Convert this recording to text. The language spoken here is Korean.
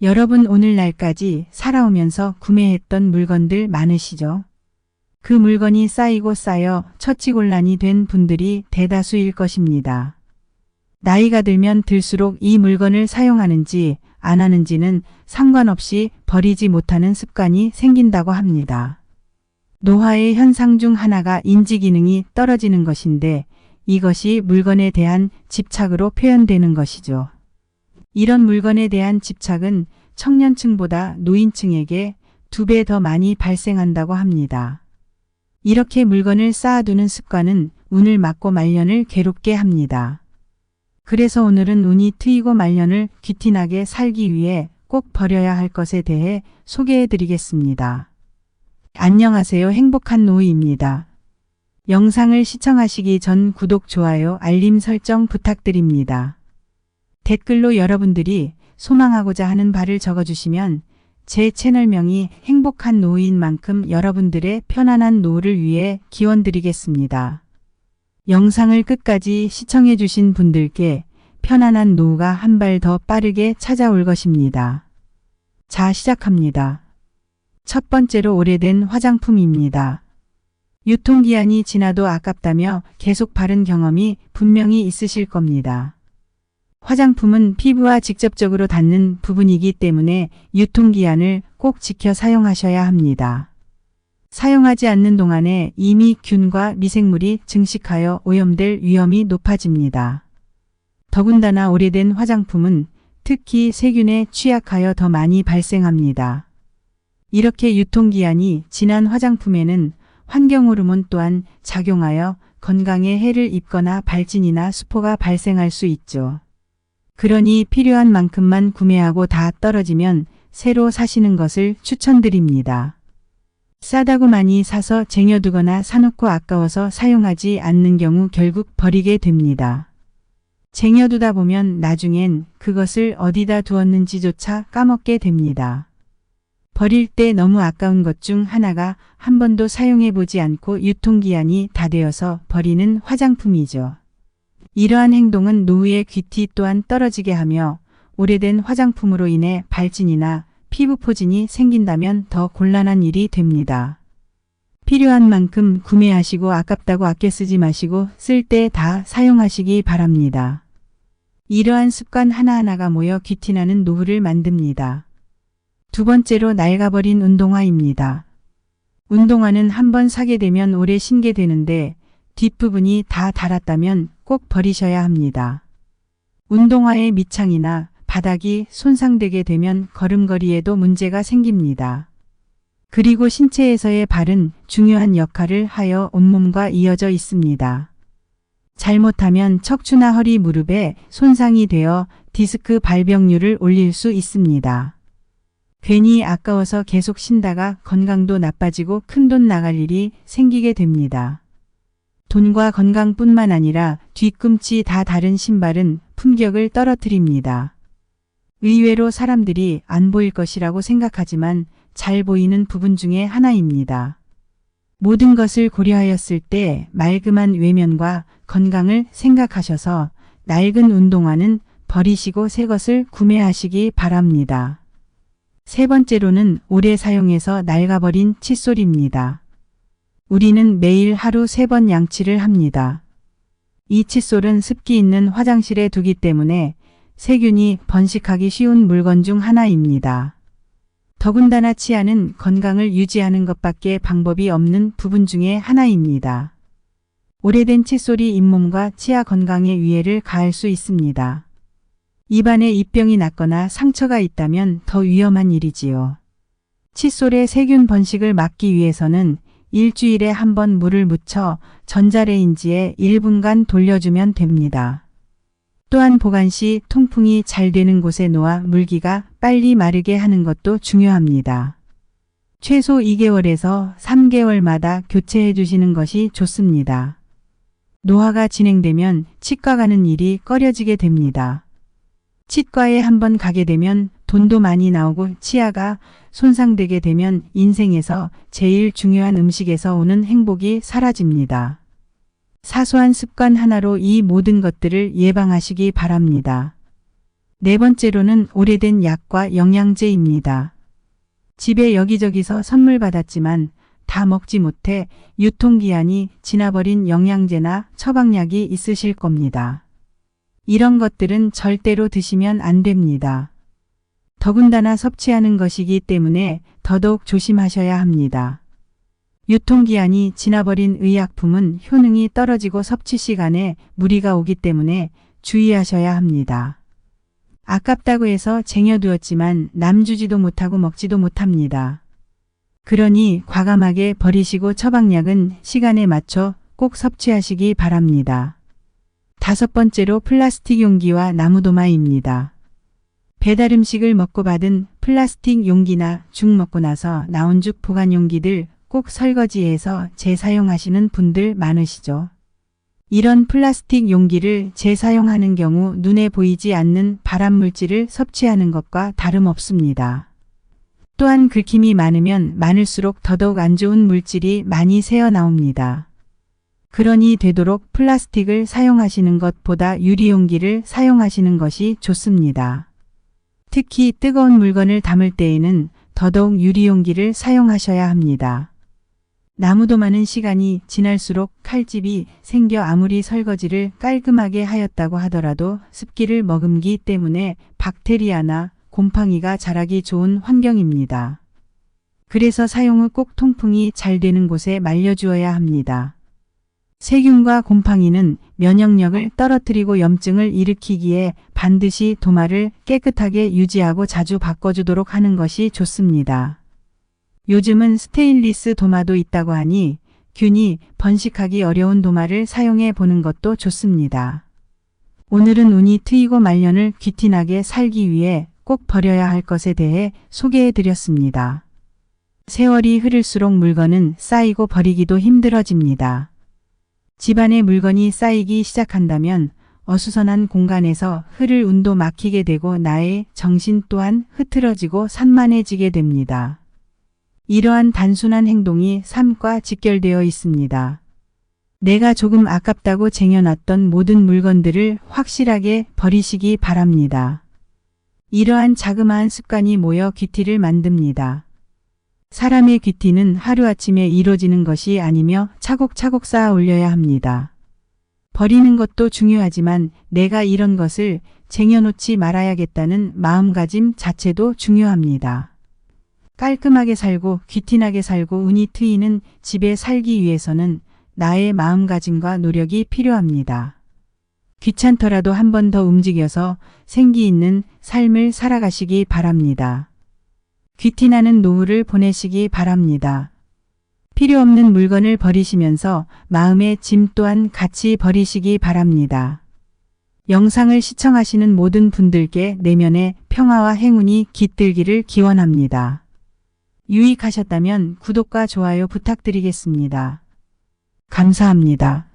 여러분 오늘날까지 살아오면서 구매했던 물건들 많으시죠? 그 물건이 쌓이고 쌓여 처치곤란이 된 분들이 대다수일 것입니다. 나이가 들면 들수록 이 물건을 사용하는지 안 하는지는 상관없이 버리지 못하는 습관이 생긴다고 합니다. 노화의 현상 중 하나가 인지 기능이 떨어지는 것인데 이것이 물건에 대한 집착으로 표현되는 것이죠. 이런 물건에 대한 집착은 청년층보다 노인층에게 2배 더 많이 발생한다고 합니다. 이렇게 물건을 쌓아두는 습관은 운을 막고 말년을 괴롭게 합니다. 그래서 오늘은 운이 트이고 말년을 귀티나게 살기 위해 꼭 버려야 할 것에 대해 소개해 드리겠습니다. 안녕하세요. 행복한 노후입니다. 영상을 시청하시기 전 구독, 좋아요, 알림 설정 부탁드립니다. 댓글로 여러분들이 소망하고자 하는 바를 적어주시면 제 채널명이 행복한 노후인 만큼 여러분들의 편안한 노후를 위해 기원드리겠습니다. 영상을 끝까지 시청해 주신 분들께 편안한 노후가 한 발 더 빠르게 찾아올 것입니다. 자, 시작합니다. 첫 번째로 오래된 화장품입니다. 유통기한이 지나도 아깝다며 계속 바른 경험이 분명히 있으실 겁니다. 화장품은 피부와 직접적으로 닿는 부분이기 때문에 유통기한을 꼭 지켜 사용하셔야 합니다. 사용하지 않는 동안에 이미 균과 미생물이 증식하여 오염될 위험이 높아집니다. 더군다나 오래된 화장품은 특히 세균에 취약하여 더 많이 발생합니다. 이렇게 유통기한이 지난 화장품에는 환경호르몬 또한 작용하여 건강에 해를 입거나 발진이나 수포가 발생할 수 있죠. 그러니 필요한 만큼만 구매하고 다 떨어지면 새로 사시는 것을 추천드립니다. 싸다고 많이 사서 쟁여두거나 사놓고 아까워서 사용하지 않는 경우 결국 버리게 됩니다. 쟁여두다 보면 나중엔 그것을 어디다 두었는지조차 까먹게 됩니다. 버릴 때 너무 아까운 것 중 하나가 한 번도 사용해 보지 않고 유통기한이 다 되어서 버리는 화장품이죠. 이러한 행동은 노후의 귀티 또한 떨어지게 하며 오래된 화장품으로 인해 발진이나 피부 포진이 생긴다면 더 곤란한 일이 됩니다. 필요한 만큼 구매하시고 아깝다고 아껴 쓰지 마시고 쓸 때 다 사용하시기 바랍니다. 이러한 습관 하나하나가 모여 귀티나는 노후를 만듭니다. 두 번째로 낡아버린 운동화입니다. 운동화는 한번 사게 되면 오래 신게 되는데 뒷부분이 다 닳았다면 꼭 버리셔야 합니다. 운동화의 밑창이나 바닥이 손상되게 되면 걸음걸이에도 문제가 생깁니다. 그리고 신체에서의 발은 중요한 역할을 하여 온몸과 이어져 있습니다. 잘못하면 척추나 허리, 무릎에 손상이 되어 디스크 발병률을 올릴 수 있습니다. 괜히 아까워서 계속 신다가 건강도 나빠지고 큰돈 나갈 일이 생기게 됩니다. 돈과 건강뿐만 아니라 뒤꿈치 다 다른 신발은 품격을 떨어뜨립니다. 의외로 사람들이 안 보일 것이라고 생각하지만 잘 보이는 부분 중에 하나입니다. 모든 것을 고려하였을 때 말끔한 외면과 건강을 생각하셔서 낡은 운동화는 버리시고 새 것을 구매하시기 바랍니다. 세 번째로는 오래 사용해서 낡아버린 칫솔입니다. 우리는 매일 하루 3번 양치를 합니다. 이 칫솔은 습기 있는 화장실에 두기 때문에 세균이 번식하기 쉬운 물건 중 하나입니다. 더군다나 치아는 건강을 유지하는 것밖에 방법이 없는 부분 중에 하나입니다. 오래된 칫솔이 잇몸과 치아 건강에 위해를 가할 수 있습니다. 입안에 입병이 났거나 상처가 있다면 더 위험한 일이지요. 칫솔의 세균 번식을 막기 위해서는 일주일에 한 번 물을 묻혀 전자레인지에 1분간 돌려주면 됩니다. 또한 보관 시 통풍이 잘 되는 곳에 놓아 물기가 빨리 마르게 하는 것도 중요합니다. 최소 2개월에서 3개월마다 교체해 주시는 것이 좋습니다. 노화가 진행되면 치과 가는 일이 꺼려지게 됩니다. 치과에 한번 가게 되면 돈도 많이 나오고 치아가 손상되게 되면 인생에서 제일 중요한 음식에서 오는 행복이 사라집니다. 사소한 습관 하나로 이 모든 것들을 예방하시기 바랍니다. 네 번째로는 오래된 약과 영양제입니다. 집에 여기저기서 선물 받았지만 다 먹지 못해 유통기한이 지나버린 영양제나 처방약이 있으실 겁니다. 이런 것들은 절대로 드시면 안 됩니다. 더군다나 섭취하는 것이기 때문에 더더욱 조심하셔야 합니다. 유통기한이 지나버린 의약품은 효능이 떨어지고 섭취 시간에 무리가 오기 때문에 주의하셔야 합니다. 아깝다고 해서 쟁여두었지만 남주지도 못하고 먹지도 못합니다. 그러니 과감하게 버리시고 처방약은 시간에 맞춰 꼭 섭취하시기 바랍니다. 다섯 번째로 플라스틱 용기와 나무도마입니다. 배달 음식을 먹고 받은 플라스틱 용기나 죽 먹고 나서 나온 죽 보관 용기들 꼭 설거지해서 재사용하시는 분들 많으시죠. 이런 플라스틱 용기를 재사용하는 경우 눈에 보이지 않는 발암물질을 섭취하는 것과 다름없습니다. 또한 긁힘이 많으면 많을수록 더더욱 안 좋은 물질이 많이 새어 나옵니다. 그러니 되도록 플라스틱을 사용하시는 것보다 유리용기를 사용하시는 것이 좋습니다. 특히 뜨거운 물건을 담을 때에는 더더욱 유리용기를 사용하셔야 합니다. 나무도마는 시간이 지날수록 칼집이 생겨 아무리 설거지를 깔끔하게 하였다고 하더라도 습기를 머금기 때문에 박테리아나 곰팡이가 자라기 좋은 환경입니다. 그래서 사용 후 꼭 통풍이 잘 되는 곳에 말려주어야 합니다. 세균과 곰팡이는 면역력을 떨어뜨리고 염증을 일으키기에 반드시 도마를 깨끗하게 유지하고 자주 바꿔주도록 하는 것이 좋습니다. 요즘은 스테인리스 도마도 있다고 하니 균이 번식하기 어려운 도마를 사용해 보는 것도 좋습니다. 오늘은 운이 트이고 말년을 귀티나게 살기 위해 꼭 버려야 할 것에 대해 소개해 드렸습니다. 세월이 흐를수록 물건은 쌓이고 버리기도 힘들어집니다. 집안에 물건이 쌓이기 시작한다면 어수선한 공간에서 흐를 운도 막히게 되고 나의 정신 또한 흐트러지고 산만해지게 됩니다. 이러한 단순한 행동이 삶과 직결되어 있습니다. 내가 조금 아깝다고 쟁여놨던 모든 물건들을 확실하게 버리시기 바랍니다. 이러한 자그마한 습관이 모여 귀티를 만듭니다. 사람의 귀티는 하루아침에 이루어지는 것이 아니며 차곡차곡 쌓아 올려야 합니다. 버리는 것도 중요하지만 내가 이런 것을 쟁여놓지 말아야겠다는 마음가짐 자체도 중요합니다. 깔끔하게 살고 귀티나게 살고 운이 트이는 집에 살기 위해서는 나의 마음가짐과 노력이 필요합니다. 귀찮더라도 한 번 더 움직여서 생기 있는 삶을 살아가시기 바랍니다. 귀티나는 노후를 보내시기 바랍니다. 필요 없는 물건을 버리시면서 마음의 짐 또한 같이 버리시기 바랍니다. 영상을 시청하시는 모든 분들께 내면의 평화와 행운이 깃들기를 기원합니다. 유익하셨다면 구독과 좋아요 부탁드리겠습니다. 감사합니다.